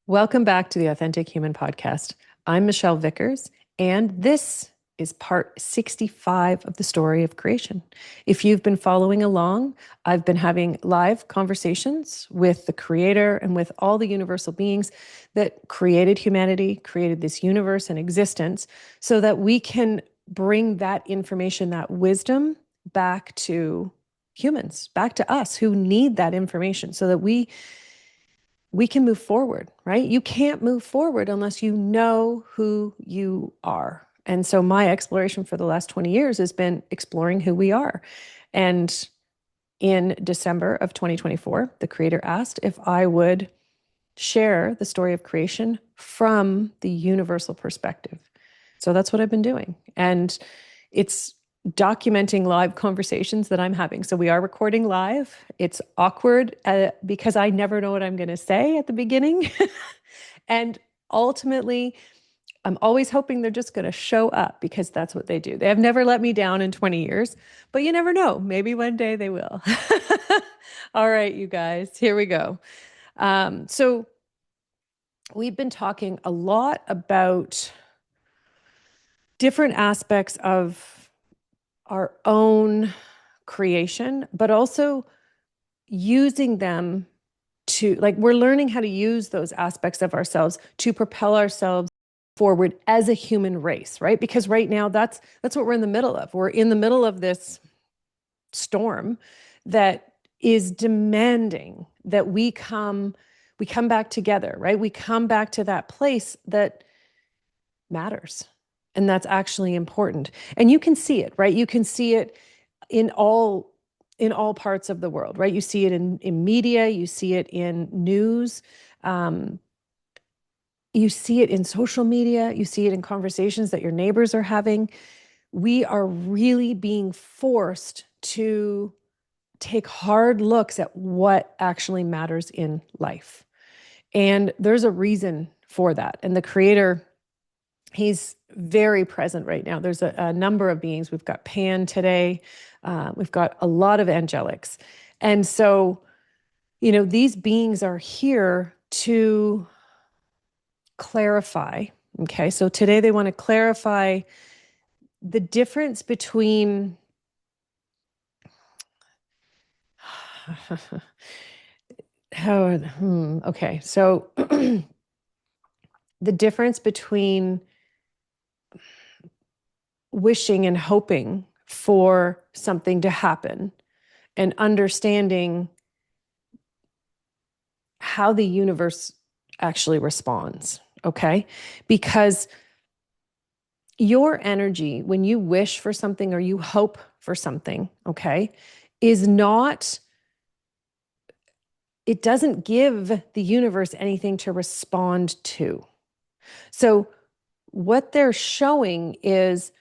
Welcome back to the Authentic Human Podcast. I'm Michelle Vickers, and this is part 65 of the story of creation. If you've been following along, I've been having live conversations with the Creator and with all the universal beings that created humanity, created this universe and existence, so that we can bring that information, that wisdom back to humans, back to us who need that information so that we can move forward, right? You can't move forward unless you know who you are. And so my exploration for the last 20 years has been exploring who we are. And in December of 2024, the Creator asked if I would share the story of creation from the universal perspective. So that's what I've been doing. And it's documenting live conversations that I'm having. So we are recording live. It's awkward because I never know what I'm going to say at the beginning. And ultimately, I'm always hoping they're just going to show up because that's what they do. They have never let me down in 20 years, but you never know. Maybe one day they will. All right, you guys, here we go. So we've been talking a lot about different aspects of our own creation, but also using them to, like, we're learning how to use those aspects of ourselves to propel ourselves forward as a human race, right? Because right now that's what we're in the middle of. We're in the middle of this storm that is demanding that we come back together, right? We come back to that place that matters. And that's actually important. And you can see it, right? You can see it in all parts of the world, right? You see it in media, you see it in news, you see it in social media, you see it in conversations that your neighbors are having. We are really being forced to take hard looks at what actually matters in life. And there's a reason for that. And the Creator, he's very present right now. There's a number of beings. We've got Pan today. We've got a lot of angelics. And so, these beings are here to clarify. Okay. So today they want to clarify the difference between okay. So the difference between wishing and hoping for something to happen and understanding how the universe actually responds, okay? Because your energy, when you wish for something or you hope for something, okay, is not, it doesn't give the universe anything to respond to. So what they're showing is,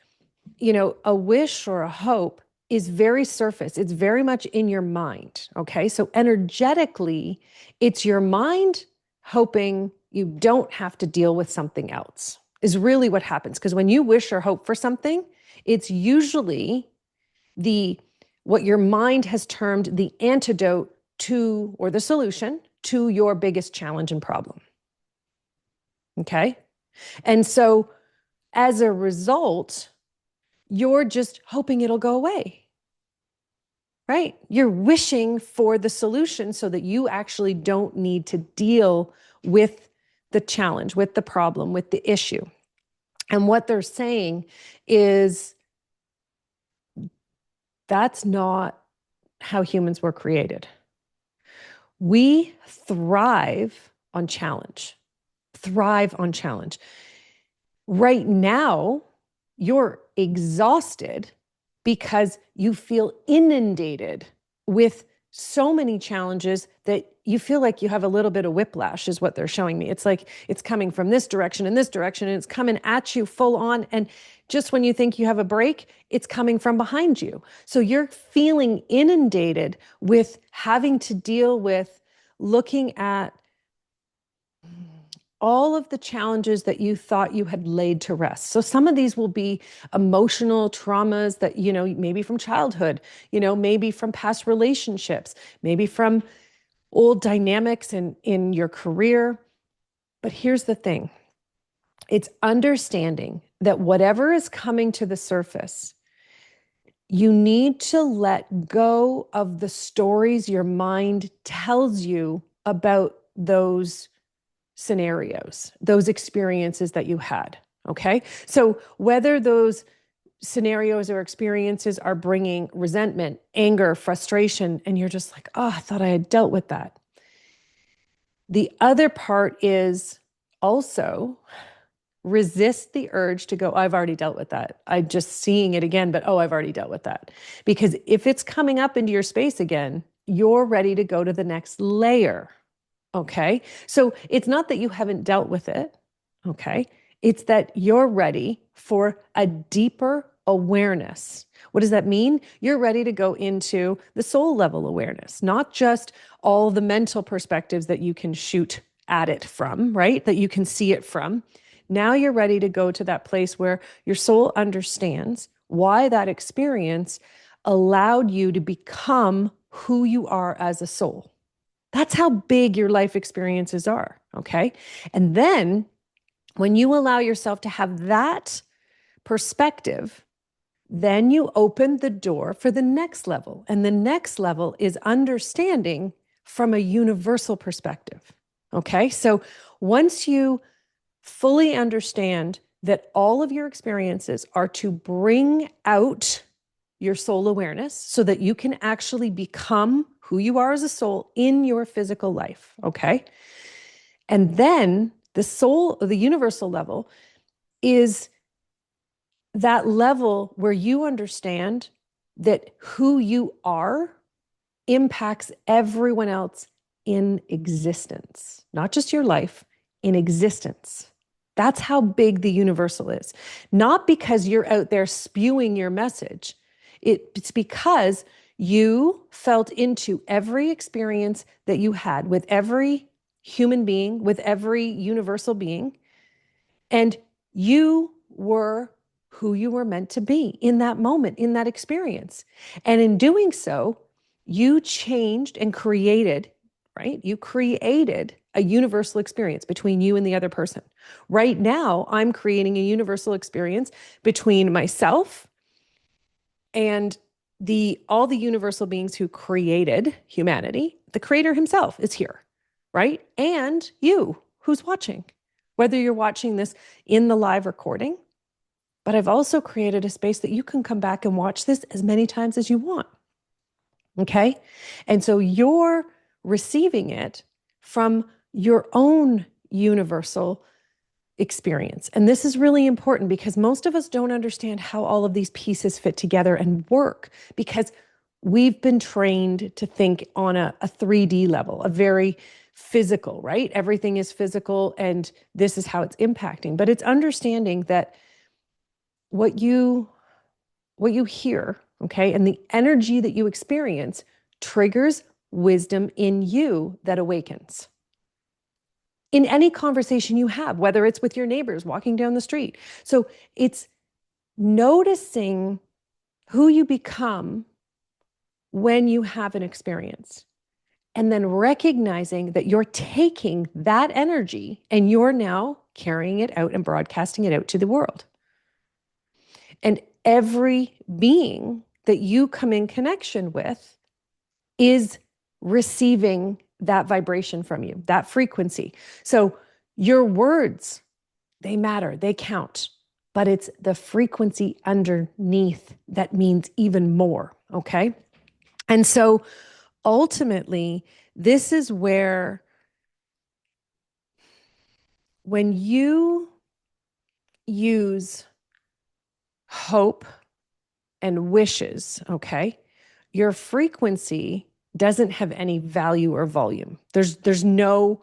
a wish or a hope is very surface. It's very much in your mind. Okay. So energetically, it's your mind hoping you don't have to deal with something else, is really what happens. Because when you wish or hope for something, it's usually what your mind has termed the antidote to, or the solution to, your biggest challenge and problem. Okay. And so as a result, you're just hoping it'll go away, right? You're wishing for the solution so that you actually don't need to deal with the challenge, with the problem, with the issue. And what they're saying is that's not how humans were created. We thrive on challenge. Right now, you're exhausted because you feel inundated with so many challenges that you feel like you have a little bit of whiplash, is what they're showing me. It's like it's coming from this direction and this direction, and it's coming at you full on. And just when you think you have a break, it's coming from behind you. So you're feeling inundated with having to deal with looking at all of the challenges that you thought you had laid to rest. So some of these will be emotional traumas that, maybe from childhood, maybe from past relationships, maybe from old dynamics in your career. But here's the thing. It's understanding that whatever is coming to the surface, you need to let go of the stories your mind tells you about those scenarios, those experiences that you had. Okay. So whether those scenarios or experiences are bringing resentment, anger, frustration, and you're just like, oh, I thought I had dealt with that. The other part is also resist the urge to go, I've already dealt with that. I'm just seeing it again, but I've already dealt with that. Because if it's coming up into your space again, you're ready to go to the next layer. Okay. So it's not that you haven't dealt with it. Okay. It's that you're ready for a deeper awareness. What does that mean? You're ready to go into the soul level awareness, not just all the mental perspectives that you can shoot at it from, right? That you can see it from. Now you're ready to go to that place where your soul understands why that experience allowed you to become who you are as a soul. That's how big your life experiences are, okay? And then when you allow yourself to have that perspective, then you open the door for the next level. And the next level is understanding from a universal perspective, okay? So once you fully understand that all of your experiences are to bring out your soul awareness so that you can actually become who you are as a soul in your physical life, okay? And then the soul, the universal level, is that level where you understand that who you are impacts everyone else in existence, not just your life, in existence. That's how big the universal is. Not because you're out there spewing your message. It's because you felt into every experience that you had with every human being, with every universal being, and you were who you were meant to be in that moment, in that experience. And in doing so, you changed and created, right? You created a universal experience between you and the other person. Right now, I'm creating a universal experience between myself and all the universal beings who created humanity. The creator himself is here, right? And you who's watching, whether you're watching this in the live recording, but I've also created a space that you can come back and watch this as many times as you want. Okay. And so you're receiving it from your own universal experience. And this is really important because most of us don't understand how all of these pieces fit together and work because we've been trained to think on a 3D level, a very physical, right? Everything is physical and this is how it's impacting. But it's understanding that what you hear, okay, and the energy that you experience triggers wisdom in you that awakens. In any conversation you have, whether it's with your neighbors walking down the street. So it's noticing who you become when you have an experience. And then recognizing that you're taking that energy and you're now carrying it out and broadcasting it out to the world. And every being that you come in connection with is receiving that vibration from you, that frequency. So your words, they matter, they count, but it's the frequency underneath that means even more, okay? And so ultimately, this is where when you use hope and wishes, okay, your frequency doesn't have any value or volume. There's no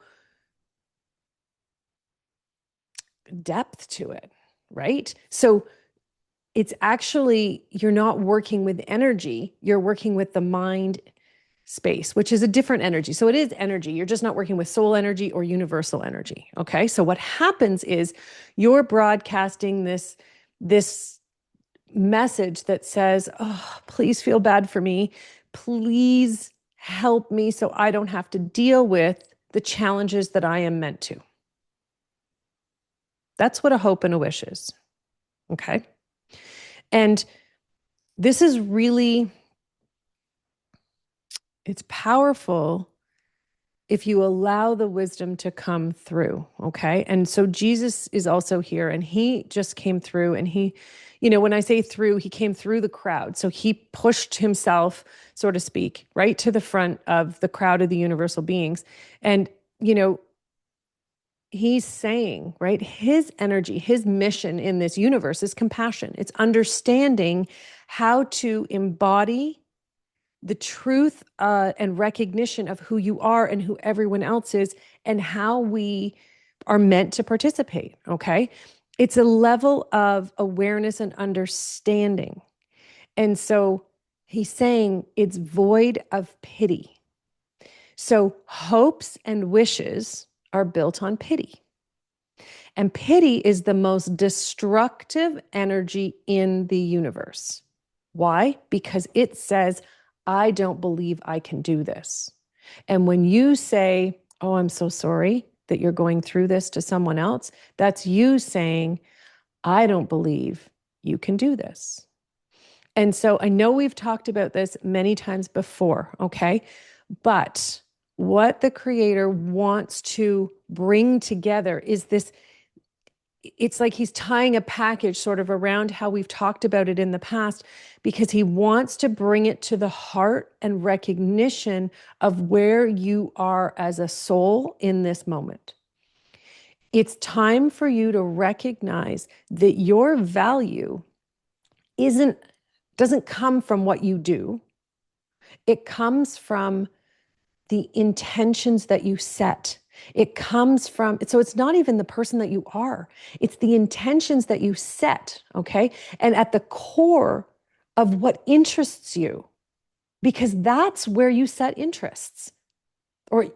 depth to it, right? So it's actually, you're not working with energy, you're working with the mind space, which is a different energy. So it is energy. You're just not working with soul energy or universal energy. Okay. So what happens is you're broadcasting this message that says, oh, please feel bad for me. Please help me so I don't have to deal with the challenges that I am meant to. That's what a hope and a wish is. Okay. And this is really, it's powerful if you allow the wisdom to come through. Okay. And so Jesus is also here, and he just came through, and he, when I say through, he came through the crowd. So he pushed himself, so to speak, right to the front of the crowd of the universal beings. And, he's saying, right, his energy, his mission in this universe is compassion. It's understanding how to embody the truth and recognition of who you are and who everyone else is, and how we are meant to participate. Okay. It's a level of awareness and understanding. And so he's saying it's void of pity. So hopes and wishes are built on pity. And pity is the most destructive energy in the universe. Why? Because it says, I don't believe I can do this. And when you say, oh, I'm so sorry that you're going through this to someone else, that's you saying, I don't believe you can do this. And so I know we've talked about this many times before, okay? But what the creator wants to bring together is this. It's like he's tying a package sort of around how we've talked about it in the past, because he wants to bring it to the heart and recognition of where you are as a soul in this moment. It's time for you to recognize that your value doesn't come from what you do. It comes from the intentions that you set. It comes from, so it's not even the person that you are, it's the intentions that you set, okay? And at the core of what interests you, because that's where you set interests, or,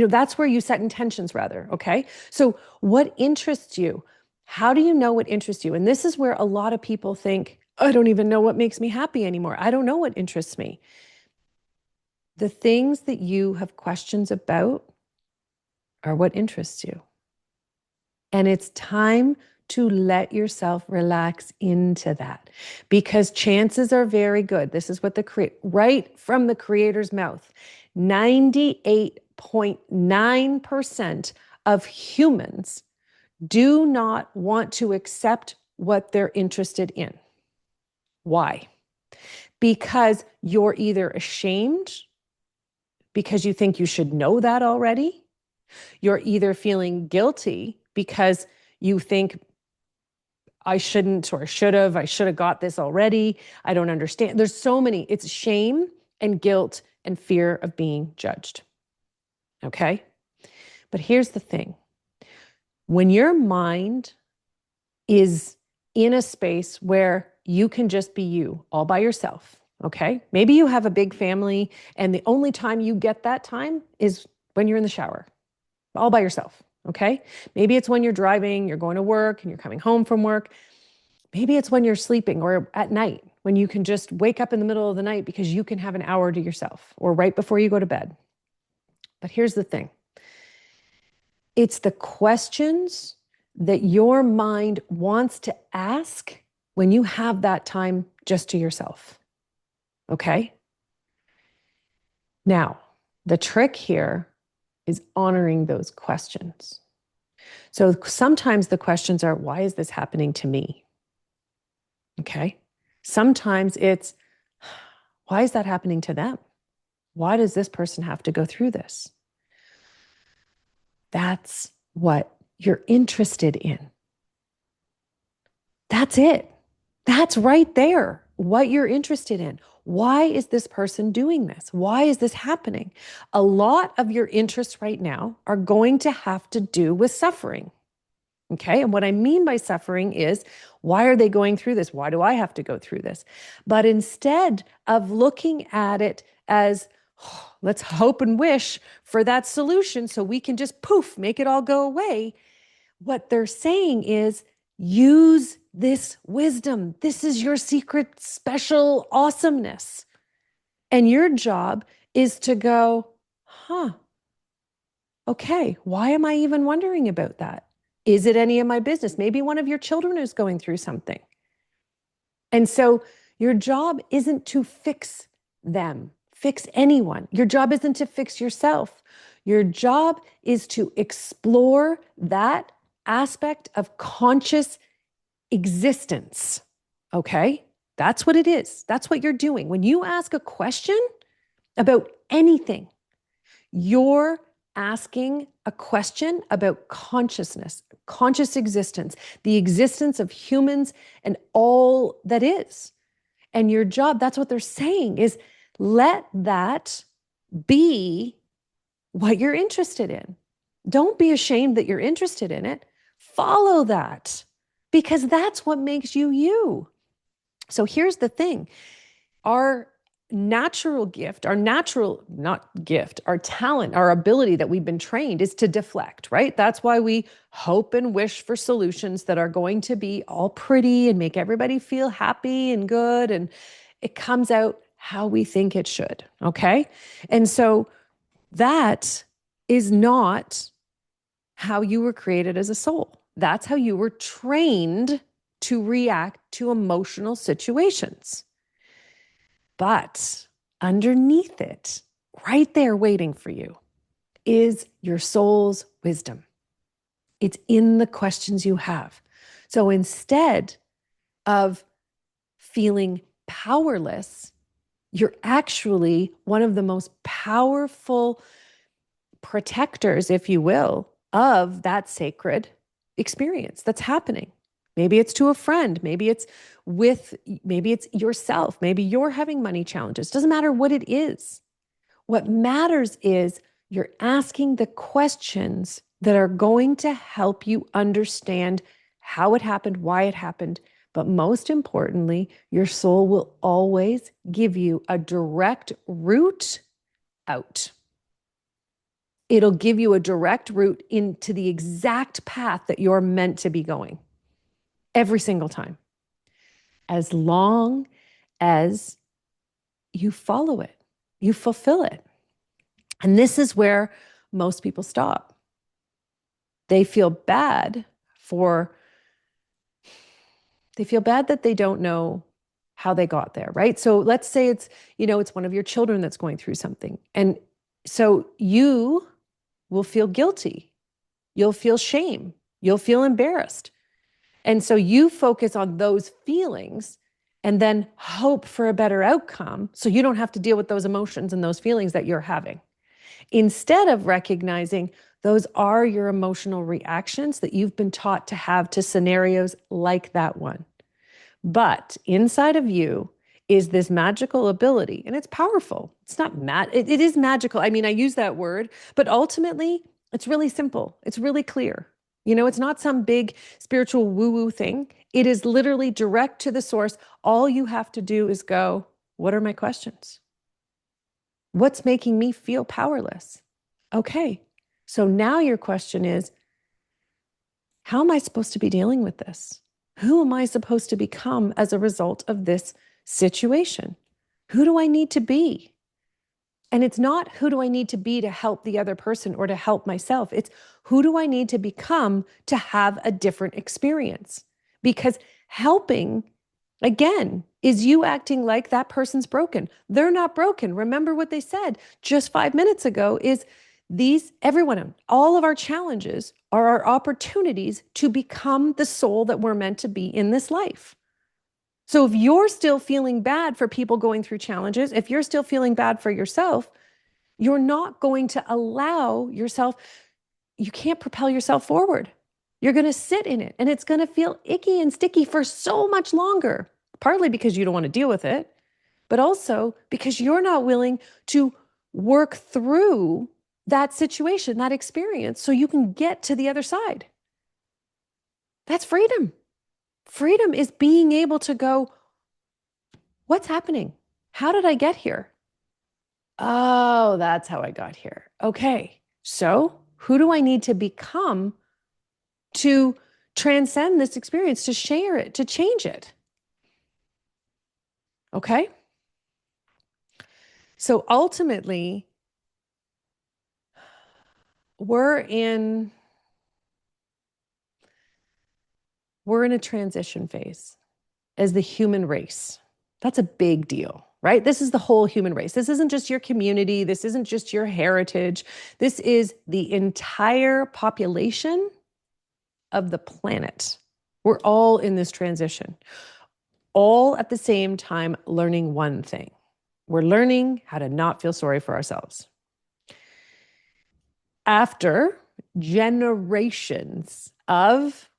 that's where you set intentions rather, okay? So what interests you? How do you know what interests you? And this is where a lot of people think, I don't even know what makes me happy anymore. I don't know what interests me. The things that you have questions about are what interests you. And it's time to let yourself relax into that, because chances are very good. This is what right from the creator's mouth, 98.9% of humans do not want to accept what they're interested in. Why? Because you're either ashamed because you think you should know that already. You're either feeling guilty because you think I shouldn't, or I should have got this already. I don't understand. There's so many. It's shame and guilt and fear of being judged. Okay? But here's the thing. When your mind is in a space where you can just be you all by yourself, okay? Maybe you have a big family and the only time you get that time is when you're in the shower, all by yourself, okay? Maybe it's when you're driving, you're going to work and you're coming home from work. Maybe it's when you're sleeping or at night, when you can just wake up in the middle of the night because you can have an hour to yourself, or right before you go to bed. But here's the thing. It's the questions that your mind wants to ask when you have that time just to yourself. Okay? Now, the trick here is honoring those questions. So sometimes the questions are, why is this happening to me? Okay? Sometimes it's, why is that happening to them? Why does this person have to go through this? That's what you're interested in. That's it. That's right there, what you're interested in. Why is this person doing this? Why is this happening? A lot of your interests right now are going to have to do with suffering. Okay. And what I mean by suffering is, why are they going through this? Why do I have to go through this? But instead of looking at it as, oh, let's hope and wish for that solution so we can just poof, make it all go away, what they're saying is, use this wisdom. This is your secret, special awesomeness. And your job is to go, okay, why am I even wondering about that? Is it any of my business? Maybe one of your children is going through something. And so your job isn't to fix them, fix anyone. Your job isn't to fix yourself. Your job is to explore that aspect of conscious existence. Okay? That's what it is. That's what you're doing. When you ask a question about anything, you're asking a question about consciousness, conscious existence, the existence of humans and all that is. And your job, that's what they're saying, is let that be what you're interested in. Don't be ashamed that you're interested in it. Follow that, because that's what makes you you. So here's the thing. Our natural gift, our talent, our ability that we've been trained is to deflect, right? That's why we hope and wish for solutions that are going to be all pretty and make everybody feel happy and good. And it comes out how we think it should. Okay. And so that is not how you were created as a soul. That's how you were trained to react to emotional situations. But underneath it, right there waiting for you, is your soul's wisdom. It's in the questions you have. So instead of feeling powerless, you're actually one of the most powerful protectors, if you will, of that sacred experience that's happening. Maybe it's to a friend, maybe it's yourself, maybe you're having money challenges. Doesn't matter what it is. What matters is you're asking the questions that are going to help you understand how it happened, why it happened. But most importantly, your soul will always give you a direct route out. It'll give you a direct route into the exact path that you're meant to be going every single time, as long as you follow it, you fulfill it. And this is where most people stop. They feel bad that they don't know how they got there, right? So let's say it's one of your children that's going through something. And so you will feel guilty. You'll feel shame. You'll feel embarrassed. And so you focus on those feelings and then hope for a better outcome so you don't have to deal with those emotions and those feelings that you're having. Instead of recognizing those are your emotional reactions that you've been taught to have to scenarios like that one. But inside of you is this magical ability, and it's powerful. It's not it is magical. I mean, I use that word, but ultimately it's really simple. It's really clear. It's not some big spiritual woo-woo thing. It is literally direct to the source. All you have to do is go, what are my questions? What's making me feel powerless? Okay. So now your question is, how am I supposed to be dealing with this? Who am I supposed to become as a result of this situation? Who do I need to be? And it's not who do I need to be to help the other person or to help myself. It's who do I need to become to have a different experience? Because helping, again, is you acting like that person's broken. They're not broken. Remember what they said just 5 minutes ago is everyone, all of our challenges are our opportunities to become the soul that we're meant to be in this life. So if you're still feeling bad for people going through challenges, if you're still feeling bad for yourself, you're not going to allow yourself, you can't propel yourself forward. You're going to sit in it and it's going to feel icky and sticky for so much longer, partly because you don't want to deal with it, but also because you're not willing to work through that situation, that experience, so you can get to the other side. That's freedom. Freedom is being able to go, what's happening? How did I get here? Oh, that's how I got here. Okay. So who do I need to become to transcend this experience, to share it, to change it? Okay. So ultimately, we're in we're in a transition phase as the human race. That's a big deal, right? This is the whole human race. This isn't just your community. This isn't just your heritage. This is the entire population of the planet. We're all in this transition, all at the same time learning one thing. We're learning how to not feel sorry for ourselves. After generations of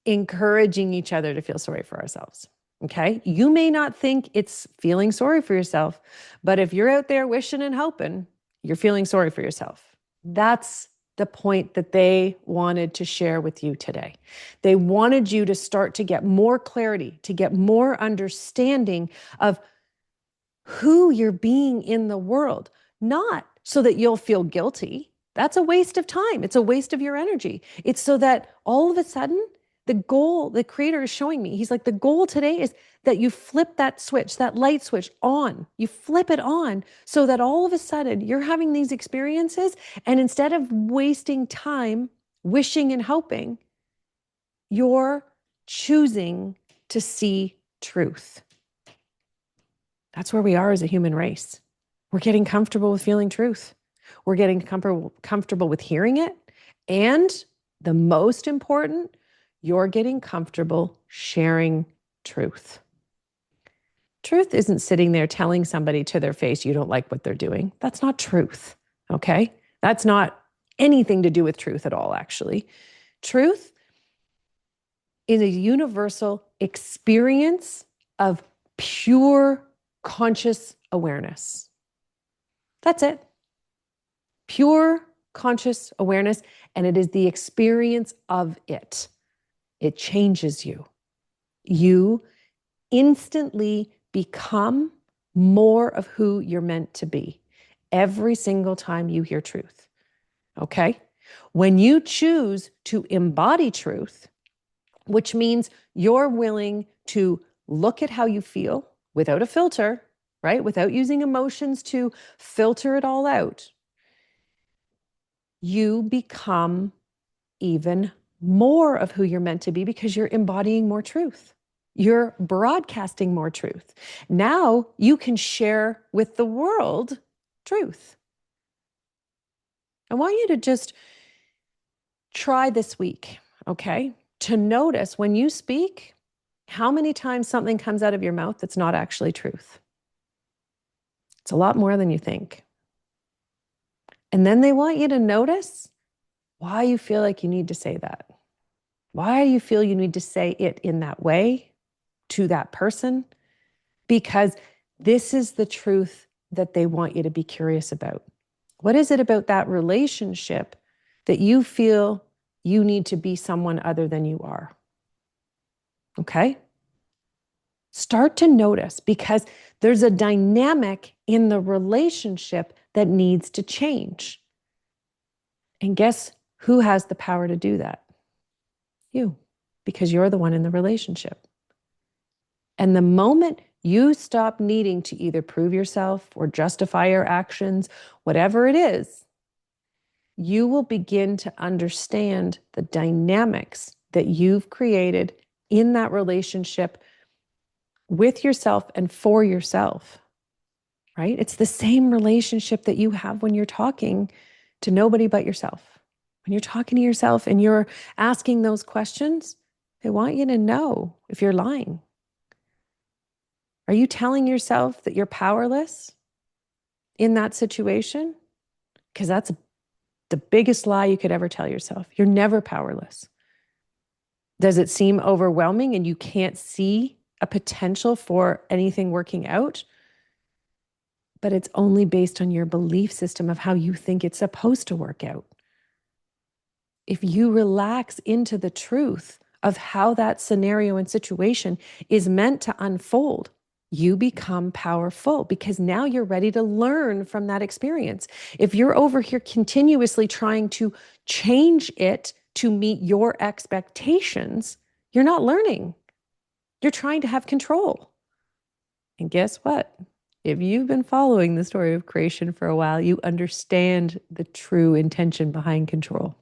encouraging each other to feel sorry for ourselves. Okay. You may not think it's feeling sorry for yourself, but if you're out there wishing and hoping, you're feeling sorry for yourself. That's the point that they wanted to share with you today. They wanted you to start to get more clarity, to get more understanding of who you're being in the world, not so that you'll feel guilty. That's a waste of time. It's a waste of your energy. It's so that all of a sudden, the goal, the creator is showing me, he's like, the goal today is that you flip that switch, that light switch on. You flip it on so that all of a sudden you're having these experiences. And instead of wasting time wishing and hoping, you're choosing to see truth. That's where we are as a human race. We're getting comfortable with feeling truth. We're getting comfortable with hearing it. And the most important, you're getting comfortable sharing truth. Truth isn't sitting there telling somebody to their face you don't like what they're doing. That's not truth, okay? That's not anything to do with truth at all, actually. Truth is a universal experience of pure conscious awareness. That's it. Pure conscious awareness, and it is the experience of it. It changes you. You instantly become more of who you're meant to be every single time you hear truth. Okay? When you choose to embody truth, which means you're willing to look at how you feel without a filter, right? Without using emotions to filter it all out, you become even more of who you're meant to be because you're embodying more truth. You're broadcasting more truth. Now you can share with the world truth. I want you to just try this week, okay? To notice when you speak, how many times something comes out of your mouth that's not actually truth. It's a lot more than you think. And then they want you to notice why you feel like you need to say that. Why you feel you need to say it in that way to that person. Because this is the truth that they want you to be curious about. What is it about that relationship that you feel you need to be someone other than you are? Okay? Start to notice, because there's a dynamic in the relationship that needs to change. And guess who has the power to do that? You, because you're the one in the relationship. And the moment you stop needing to either prove yourself or justify your actions, whatever it is, you will begin to understand the dynamics that you've created in that relationship with yourself and for yourself, right? It's the same relationship that you have when you're talking to nobody but yourself. When you're talking to yourself and you're asking those questions, they want you to know if you're lying. Are you telling yourself that you're powerless in that situation? Because that's the biggest lie you could ever tell yourself. You're never powerless. Does it seem overwhelming and you can't see a potential for anything working out? But it's only based on your belief system of how you think it's supposed to work out. If you relax into the truth of how that scenario and situation is meant to unfold, you become powerful because now you're ready to learn from that experience. If you're over here continuously trying to change it to meet your expectations, you're not learning. You're trying to have control. And guess what? If you've been following the story of creation for a while, you understand the true intention behind control.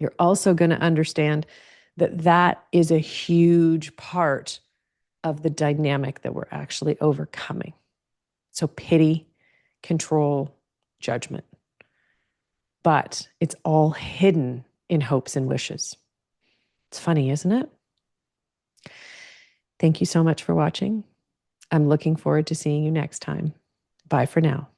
You're also going to understand that is a huge part of the dynamic that we're actually overcoming. So pity, control, judgment. But it's all hidden in hopes and wishes. It's funny, isn't it? Thank you so much for watching. I'm looking forward to seeing you next time. Bye for now.